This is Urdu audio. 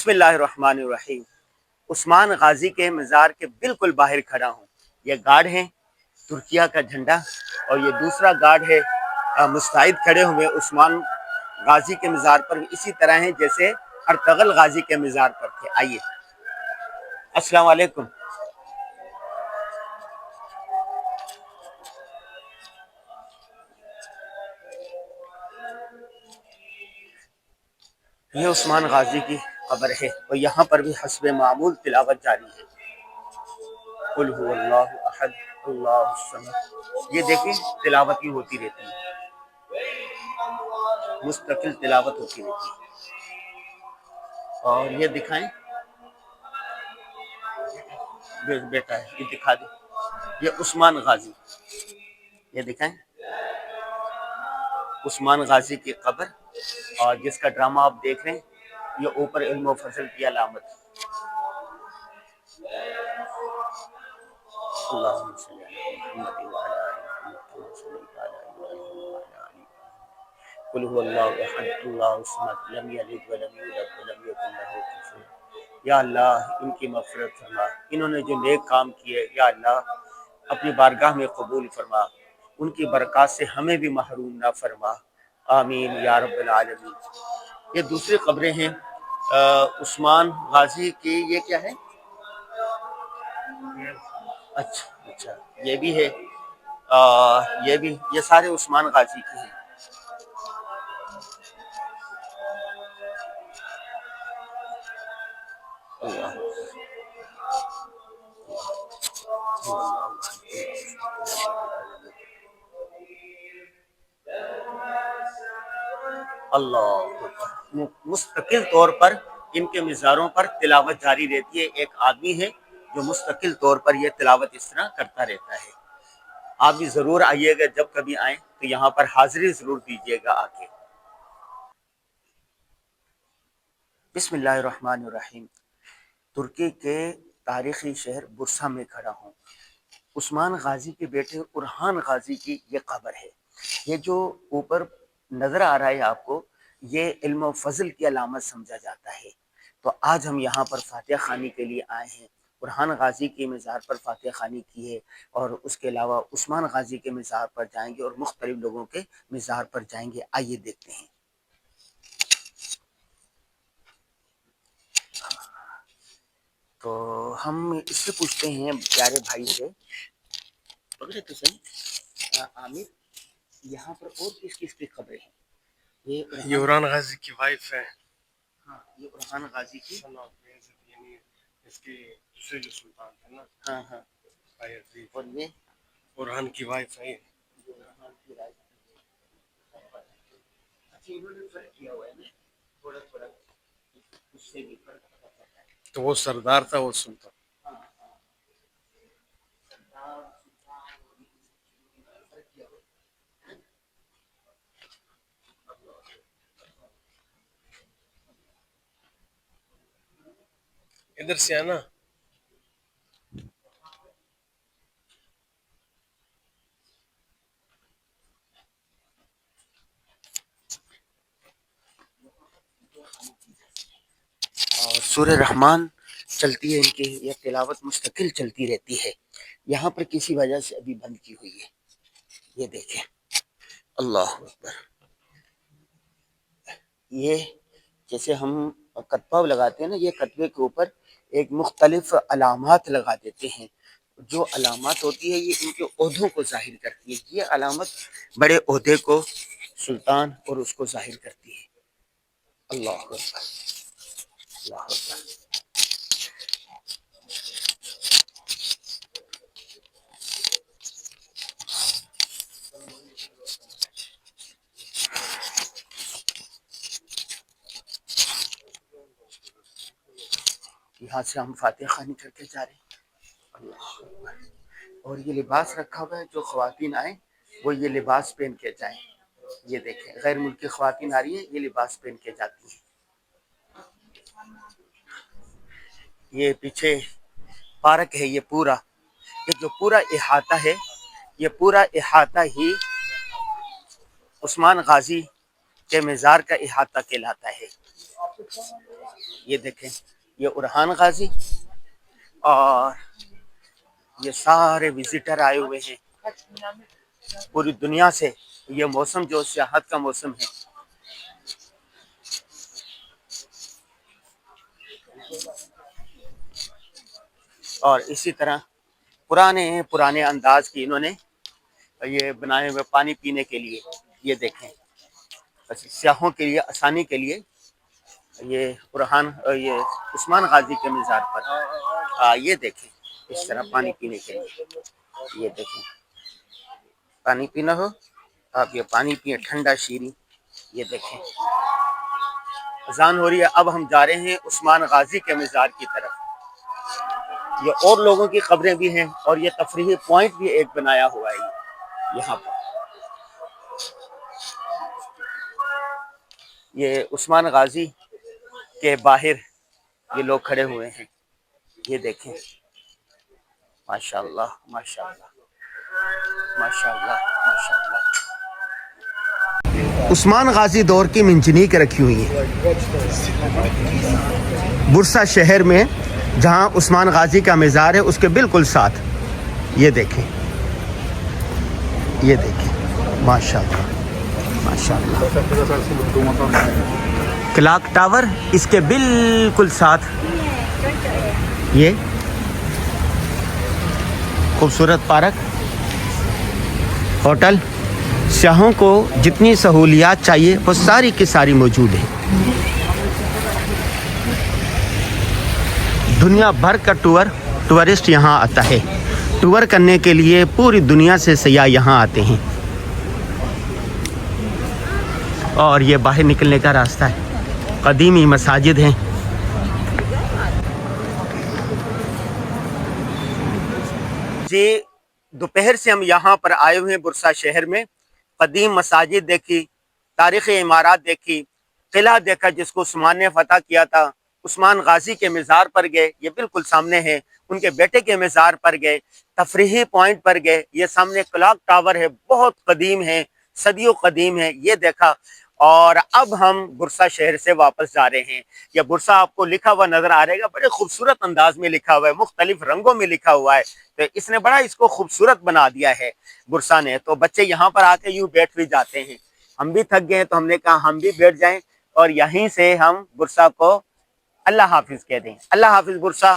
بسم اللہ الرحمن الرحیم۔ عثمان غازی کے مزار کے بالکل باہر کھڑا ہوں۔ یہ گارڈ ہیں ترکیہ کا جھنڈا، اور یہ دوسرا گارڈ ہے مستعد کھڑے ہوئے عثمان غازی کے مزار پر اسی طرح ہیں جیسے ارطغرل غازی کے مزار پر تھے۔ آئیے، السلام علیکم۔ یہ عثمان غازی کی قبر ہے، اور یہاں پر بھی حسب معمول تلاوت جاری ہے۔ قل هو اللہ احد اللہ الصمد۔ یہ دیکھیں تلاوت ہی ہوتی رہتی ہے، مستقل تلاوت ہوتی رہتی ہے۔ اور یہ دکھائیں بیٹا ہے، یہ دکھا دیں، یہ عثمان غازی، یہ دکھائیں عثمان غازی کی قبر، اور جس کا ڈرامہ آپ دیکھ رہے ہیں یہ اوپر علم و فضل کی علامت۔ اللہم صلی علی محمد وعلی آل محمد کما صلیت علی ابراہیم وعلی آل ابراہیم۔ قل هو اللہ احد اللہ الصمد لم یلد ولم یولد ولم یکن لہ کفوا احد۔ یا اللہ ان کی مغفرت فرما، انہوں نے جو نیک کام کیے یا اللہ اپنی بارگاہ میں قبول فرما، ان کی برکات سے ہمیں بھی محروم نہ فرما، آمین یا رب العالمین۔ یہ دوسری قبریں ہیں عثمان غازی کی۔ یہ کیا ہے؟ اچھا یہ بھی ہے، یہ بھی، یہ سارے عثمان غازی کی ہیں۔ اللہ اللہ مستقل طور پر ان کے مزاروں پر تلاوت جاری رہتی ہے۔ ایک آدمی ہے جو مستقل طور پر یہ تلاوت اس طرح کرتا رہتا ہے۔ آپ بھی ضرور آئیے گا، جب کبھی آئیں تو یہاں پر حاضری ضرور دیجیے گا آ کے۔ بسم اللہ الرحمن الرحیم۔ ترکی کے تاریخی شہر برسا میں کھڑا ہوں۔ عثمان غازی کے بیٹے ارحان غازی کی یہ قبر ہے۔ یہ جو اوپر نظر آ رہا ہے آپ کو، یہ علم و فضل کی علامت سمجھا جاتا ہے۔ تو آج ہم یہاں پر فاتحہ خوانی کے لیے آئے ہیں۔ ارحان غازی کے مزار پر فاتحہ خوانی کی ہے، اور اس کے علاوہ عثمان غازی کے مزار پر جائیں گے اور مختلف لوگوں کے مزار پر جائیں گے۔ آئیے دیکھتے ہیں۔ تو ہم اس سے پوچھتے ہیں پیارے بھائی سے، پکڑے تو صحیح عامر، یہاں پر اور کس کس کی قبریں ہیں؟ یہ ارحان غازی کی وائف ہے۔ ہاں، یہ ارحان غازی کی، یعنی اس کے دوسرے جو سلطان تھے نا، ہاں ہاں، اور یہ ارحان کی وائف ہے۔ جو ارحان کی رائے، اچھا انہوں نے فرق کیا ہوا ہے نا، تھوڑا تھوڑا اس سے بھی فرق پڑتا ہے۔ تو وہ سردار تھا، وہ سلطان۔ ادھر سے ہے نا۔ اور سورہ رحمان چلتی ہے ان کی، یہ تلاوت مستقل چلتی رہتی ہے۔ یہاں پر کسی وجہ سے ابھی بند کی ہوئی ہے، یہ دیکھیں۔ اللہ اکبر۔ یہ جیسے ہم کتبہ لگاتے ہیں نا، یہ کتبے کے اوپر ایک مختلف علامات لگا دیتے ہیں۔ جو علامات ہوتی ہے یہ ان کے عہدوں کو ظاہر کرتی ہے۔ یہ علامت بڑے عہدے کو، سلطان اور اس کو ظاہر کرتی ہے۔ اللہ اکبر، اللہ اکبر۔ یہاں سے ہم فاتحہ خوانی کر کے جا رہے ہیں۔ اللہ اکبر۔ اور یہ لباس رکھا ہوا ہے، جو خواتین آئیں وہ یہ لباس پہن کے جائیں۔ یہ دیکھیں غیر ملکی خواتین آ رہی ہیں، یہ لباس پہن کے جاتی ہیں۔ یہ پیچھے پارک ہے، یہ پورا، یہ جو پورا احاطہ ہے، یہ پورا احاطہ ہی عثمان غازی کے مزار کا احاطہ کہلاتا ہے۔ یہ دیکھیں یہ ارحان غازی اور یہ سارے وزٹر آئے ہوئے ہیں پوری دنیا سے. یہ موسم جو سیاحت کا موسم ہے. اور اسی طرح پرانے انداز کی انہوں نے یہ بنائے ہوئے پانی پینے کے لیے. یہ دیکھیں سیاحوں کے لیے آسانی کے لیے یہ یہ عثمان غازی کے مزار پر یہ دیکھیں اس طرح پانی پینے کے لیے. یہ دیکھیں پانی پینا ہو آپ یہ پانی پیئیں ٹھنڈا شیریں. یہ دیکھیں اذان ہو رہی ہے. اب ہم جا رہے ہیں عثمان غازی کے مزار کی طرف. یہ اور لوگوں کی قبریں بھی ہیں اور یہ تفریحی پوائنٹ بھی ایک بنایا ہوا ہے یہاں پر. یہ عثمان غازی کے باہر یہ لوگ کھڑے ہوئے ہیں. یہ دیکھیں ماشاءاللہ ماشاءاللہ ماشاءاللہ ماشاءاللہ. عثمان غازی دور کی منجنیق رکھی ہوئی ہیں برسا شہر میں جہاں عثمان غازی کا مزار ہے اس کے بالکل ساتھ. یہ دیکھیں ماشاءاللہ ماشاءاللہ. کلاک ٹاور اس کے بالکل ساتھ. یہ خوبصورت پارک ہوٹل. سیاحوں کو جتنی سہولیات چاہیے وہ ساری کی ساری موجود ہیں. دنیا بھر کا ٹورسٹ یہاں آتا ہے. ٹور کرنے کے لیے پوری دنیا سے سیاح یہاں آتے ہیں. اور یہ باہر نکلنے کا راستہ ہے. قدیمی مساجد ہیں. جی دوپہر سے ہم یہاں پر آئے ہوئے ہیں برسا شہر میں. قدیم مساجد دیکھی, تاریخی عمارات دیکھی, قلعہ دیکھا جس کو عثمان نے فتح کیا تھا. عثمان غازی کے مزار پر گئے, یہ بالکل سامنے ہے. ان کے بیٹے کے مزار پر گئے. تفریحی پوائنٹ پر گئے. یہ سامنے کلاک ٹاور ہے, بہت قدیم ہے, صدیوں قدیم ہے. یہ دیکھا. اور اب ہم برسا شہر سے واپس جا رہے ہیں. یہ برسا آپ کو لکھا ہوا نظر آ رہے گا, بڑے خوبصورت انداز میں لکھا ہوا ہے, مختلف رنگوں میں لکھا ہوا ہے. تو اس نے بڑا اس کو خوبصورت بنا دیا ہے برسا نے. تو بچے یہاں پر آ کے یوں بیٹھ بھی جاتے ہیں. ہم بھی تھک گئے ہیں تو ہم نے کہا ہم بھی بیٹھ جائیں اور یہیں سے ہم برسا کو اللہ حافظ کہہ دیں. اللہ حافظ برسا.